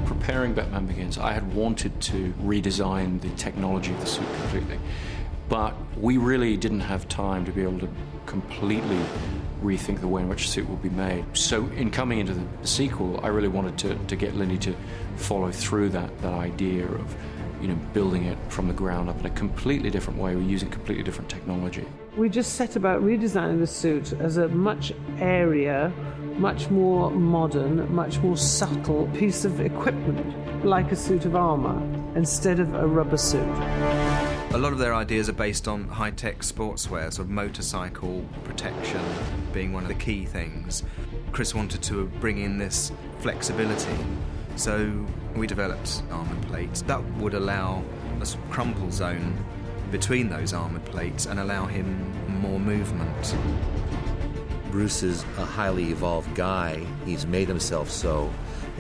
Preparing Batman Begins, I had wanted to redesign the technology of the suit completely, but we really didn't have time to be able to completely rethink the way in which the suit would be made. So in coming into the sequel, I really wanted to get Lindy to follow through that idea of, you know, building it from the ground up in a completely different way. We're using completely different technology. We just set about redesigning the suit as a much airier, much more modern, much more subtle piece of equipment, like a suit of armour, instead of a rubber suit. A lot of their ideas are based on high-tech sportswear, sort of motorcycle protection being one of the key things. Chris wanted to bring in this flexibility, so we developed armoured plates that would allow a sort of crumple zone between those armoured plates and allow him more movement. Bruce is a highly evolved guy. He's made himself so,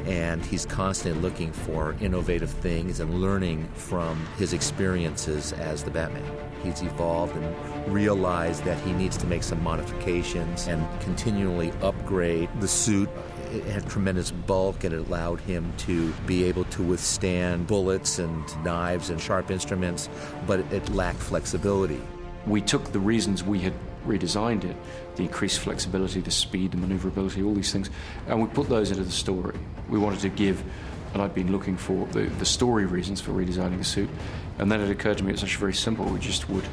and he's constantly looking for innovative things and learning from his experiences as the Batman. He's evolved and realized that he needs to make some modifications and continually upgrade the suit. It had tremendous bulk, and it allowed him to be able to withstand bullets and knives and sharp instruments, but it lacked flexibility. We took the reasons we had redesigned it, the increased flexibility, the speed, the maneuverability, all these things, and we put those into the story. We wanted to give, and I'd been looking for the story reasons for redesigning the suit, and then it occurred to me it's actually very simple. We just would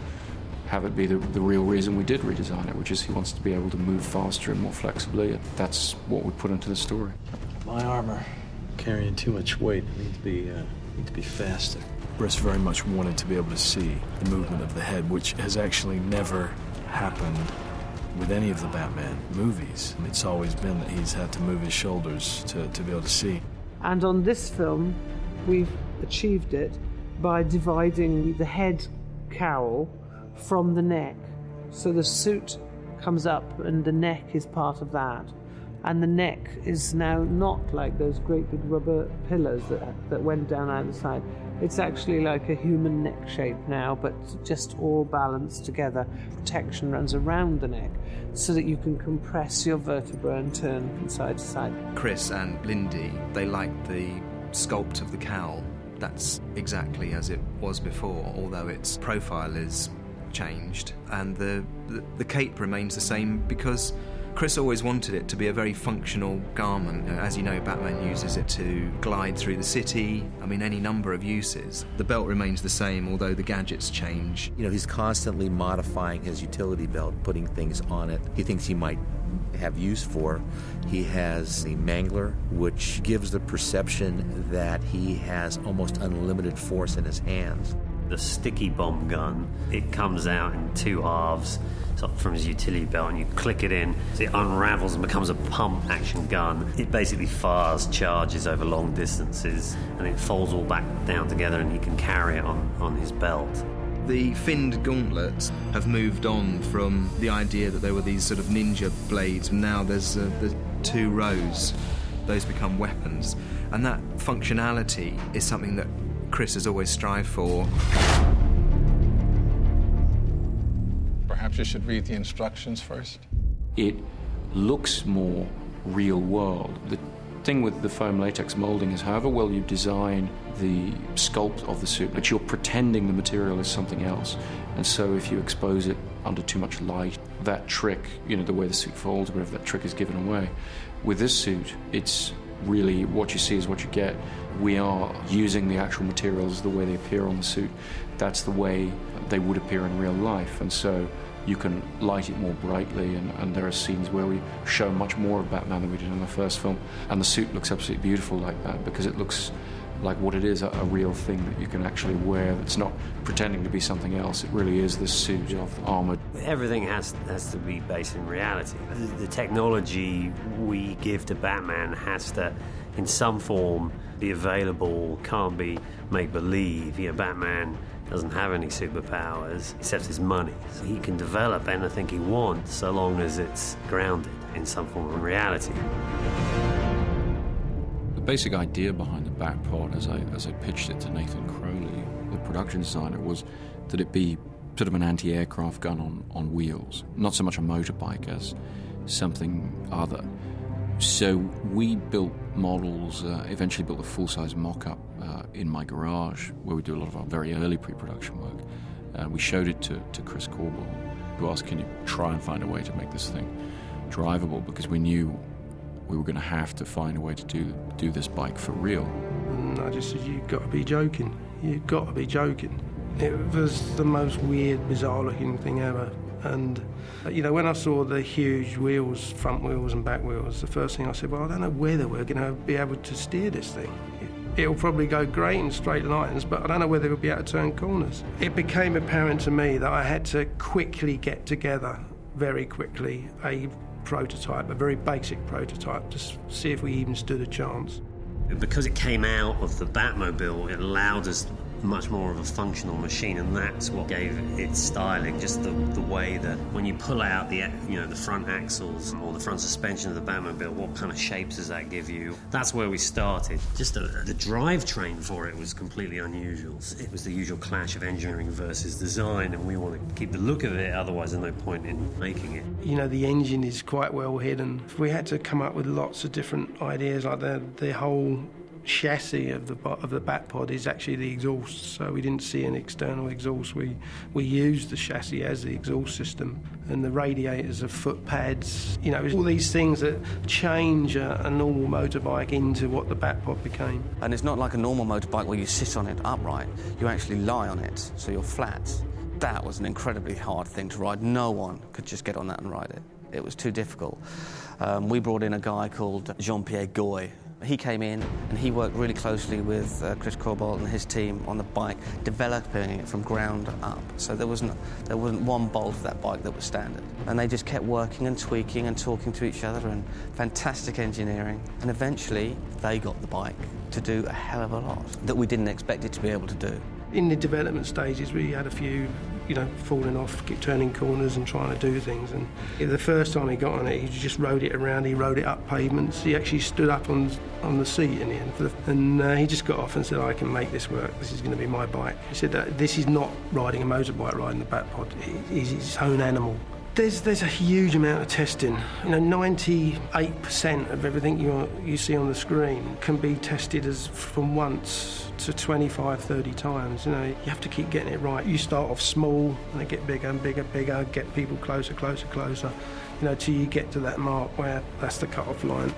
have it be the real reason we did redesign it, which is he wants to be able to move faster and more flexibly. That's what we put into the story. My armor carrying too much weight. I need to be faster. Bruce very much wanted to be able to see the movement of the head, which has actually never happened with any of the Batman movies. It's always been that he's had to move his shoulders to be able to see. And on this film, we've achieved it by dividing the head cowl from the neck. So the suit comes up and the neck is part of that. And the neck is now not like those great big rubber pillars that went down either side. It's actually like a human neck shape now, but just all balanced together. Protection runs around the neck so that you can compress your vertebra and turn from side to side. Chris and Lindy, they liked the sculpt of the cowl. That's exactly as it was before, although its profile is changed. And the cape remains the same because Chris always wanted it to be a very functional garment. As you know, Batman uses it to glide through the city. I mean, any number of uses. The belt remains the same, although the gadgets change. You know, he's constantly modifying his utility belt, putting things on it he thinks he might have use for. He has the mangler, which gives the perception that he has almost unlimited force in his hands. The sticky bomb gun, it comes out in two halves from his utility belt, and you click it in, so it unravels and becomes a pump action gun. It basically fires charges over long distances, and it folds all back down together, and he can carry it on his belt. The finned gauntlets have moved on from the idea that there were these sort of ninja blades, and now there's the two rows. Those become weapons, and that functionality is something that Chris has always strived for. Perhaps you should read the instructions first. It looks more real world. The thing with the foam latex molding is however well you design the sculpt of the suit, but you're pretending the material is something else. And so if you expose it under too much light, that trick, you know, the way the suit folds, whatever, that trick is given away. With this suit, it's really what you see is what you get. We are using the actual materials the way they appear on the suit. That's the way they would appear in real life. And so you can light it more brightly, and there are scenes where we show much more of Batman than we did in the first film. And the suit looks absolutely beautiful like that because it looks like what it is, a real thing that you can actually wear. It's not pretending to be something else. It really is this suit of armor. Everything has to be based in reality. The technology we give to Batman has to, in some form, be available, can't be make-believe. You know, Batman doesn't have any superpowers except his money. So he can develop anything he wants so long as it's grounded in some form of reality. The basic idea behind the Batpod, as I pitched it to Nathan Crowley, the production designer, was that it be sort of an anti-aircraft gun on wheels, not so much a motorbike as something other. So we built models, eventually built a full-size mock-up in my garage, where we do a lot of our very early pre-production work. We showed it to Chris Corbell, who asked, can you try and find a way to make this thing drivable, because we knew we were going to have to find a way to do this bike for real. And I just said, you've got to be joking. You've got to be joking. It was the most weird, bizarre-looking thing ever. And, you know, when I saw the huge wheels, front wheels and back wheels, the first thing I said, well, I don't know whether we're going to be able to steer this thing. It'll probably go great in straight lines, but I don't know whether we'll be able to turn corners. It became apparent to me that I had to quickly get together, very quickly, a prototype, a very basic prototype, to see if we even stood a chance. Because it came out of the Batmobile, it allowed us much more of a functional machine, and that's what gave it styling. Just the way that when you pull out the front axles or the front suspension of the Batmobile, what kind of shapes does that give you? That's where we started. Just the drivetrain for it was completely unusual. It was the usual clash of engineering versus design, and we want to keep the look of it, otherwise there's no point in making it. You know, the engine is quite well hidden. We had to come up with lots of different ideas, like the whole chassis of the Batpod is actually the exhaust, so we didn't see an external exhaust. We used the chassis as the exhaust system, and the radiators are foot pads. You know, all these things that change a normal motorbike into what the Batpod became. And it's not like a normal motorbike where you sit on it upright. You actually lie on it, so you're flat. That was an incredibly hard thing to ride. No one could just get on that and ride it. It was too difficult. We brought in a guy called Jean-Pierre Goy. He came in and he worked really closely with Chris Corbell and his team on the bike, developing it from ground up. So there wasn't one bolt of that bike that was standard. And they just kept working and tweaking and talking to each other, and fantastic engineering. And eventually they got the bike to do a hell of a lot that we didn't expect it to be able to do. In the development stages, we had a few, falling off, keep turning corners and trying to do things. And the first time he got on it, he just rode it around, he rode it up pavements. He actually stood up on the seat in the end. And he just got off and said, I can make this work, this is going to be my bike. He said that this is not riding a motorbike, riding the Batpod, he's his own animal. There's a huge amount of testing. 98% of everything you see on the screen can be tested as from once to 25, 30 times. You have to keep getting it right. You start off small and they get bigger and bigger, get people closer, till you get to that mark where that's the cut-off line.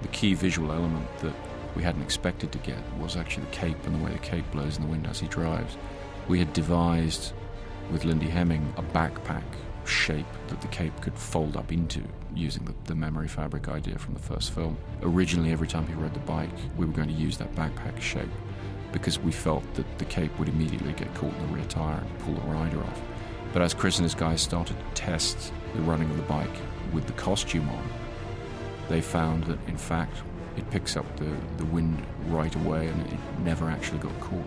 The key visual element that we hadn't expected to get was actually the cape and the way the cape blows in the wind as he drives. We had devised, with Lindy Hemming, a backpack shape that the cape could fold up into, using the memory fabric idea from the first film. Originally, every time he rode the bike, we were going to use that backpack shape because we felt that the cape would immediately get caught in the rear tire and pull the rider off. But as Chris and his guys started to test the running of the bike with the costume on, they found that, in fact, it picks up the wind right away and it never actually got caught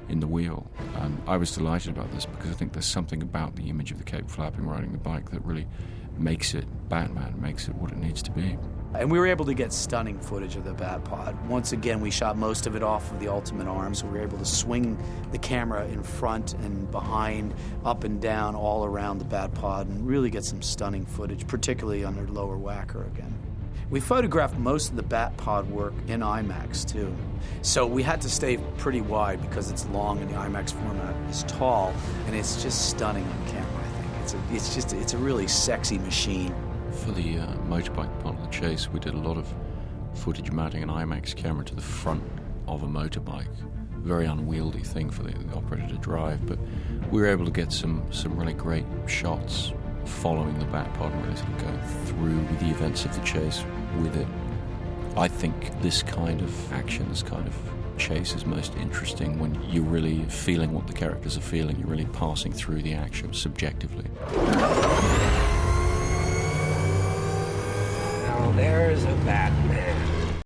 in the wheel. And I was delighted about this because I think there's something about the image of the cape flapping riding the bike that really makes it Batman, makes it what it needs to be. And we were able to get stunning footage of the Batpod. Once again, we shot most of it off of the Ultimate Arm, so we were able to swing the camera in front and behind, up and down, all around the Batpod, and really get some stunning footage, particularly under lower whacker again. We photographed most of the Batpod work in IMAX, too. So we had to stay pretty wide because it's long and the IMAX format is tall, and it's just stunning on camera, I think. It's a really sexy machine. For the motorbike part of the chase, we did a lot of footage mounting an IMAX camera to the front of a motorbike. Very unwieldy thing for the operator to drive, but we were able to get some really great shots following the Batpod and really sort of going through the events of the chase with it. I think this kind of action, this kind of chase is most interesting when you're really feeling what the characters are feeling. You're really passing through the action subjectively. Now there's a Batman.